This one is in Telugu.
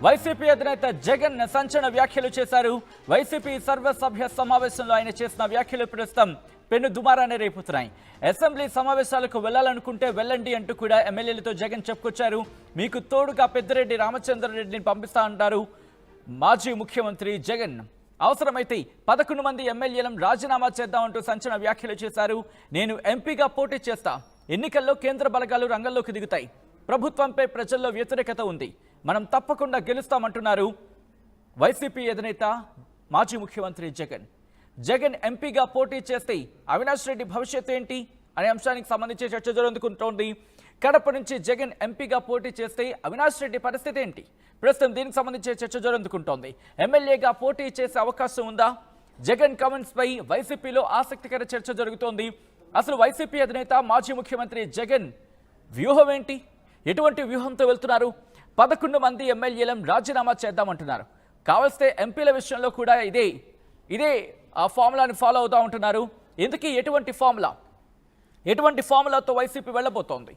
వైసీపీ అధినేత జగన్ సంచలన వ్యాఖ్యలు చేశారు. వైసీపీ సర్వసభ్య సమావేశంలో ఆయన చేసిన వ్యాఖ్యలు ప్రస్తుతం పెను దుమారాన్ని రేపుతున్నాయి. అసెంబ్లీ సమావేశాలకు వెళ్లాలనుకుంటే వెళ్ళండి అంటూ కూడా ఎమ్మెల్యేలతో జగన్ చెప్పుకొచ్చారు. మీకు తోడుగా పెద్దిరెడ్డి రామచంద్రారెడ్డిని పంపిస్తా అంటారు మాజీ ముఖ్యమంత్రి జగన్. అవసరమైతే 11 మంది ఎమ్మెల్యేలను రాజీనామా చేద్దామంటూ సంచలన వ్యాఖ్యలు చేశారు. నేను ఎంపీగా పోటీ చేస్తా, ఎన్నికల్లో కేంద్ర బలగాలు రంగంలోకి దిగుతాయి, ప్రభుత్వంపై ప్రజల్లో వ్యతిరేకత ఉంది, మనం తప్పకుండా గెలుస్తామంటున్నారు వైసీపీ అధినేత మాజీ ముఖ్యమంత్రి జగన్. జగన్ ఎంపీగా పోటీ చేస్తే అవినాష్ రెడ్డి భవిష్యత్తు ఏంటి అనే అంశానికి సంబంధించి చర్చ జరుగుతుంటోంది. కడప నుంచి జగన్ ఎంపీగా పోటీ చేస్తే అవినాష్ రెడ్డి పరిస్థితి ఏంటి? ప్రస్తుతం దీనికి సంబంధించి చర్చ జరుగుతుంటోంది. ఎమ్మెల్యేగా పోటీ చేసే అవకాశం ఉందా? జగన్ కామెంట్స్ పై వైసీపీలో ఆసక్తికర చర్చ జరుగుతోంది. అసలు వైసీపీ అధినేత మాజీ ముఖ్యమంత్రి జగన్ వ్యూహం ఏంటి? ఎటువంటి వ్యూహంతో వెళ్తున్నారు? 11 మంది ఎమ్మెల్యేలను రాజీనామా చేద్దామంటున్నారు. కావలిస్తే ఎంపీల విషయంలో కూడా ఇదే ఫార్ములాని ఫాలో అవుతా ఉంటున్నారు. ఎందుకు ఎటువంటి ఫార్ములాతో వైసీపీ వెళ్ళబోతోంది?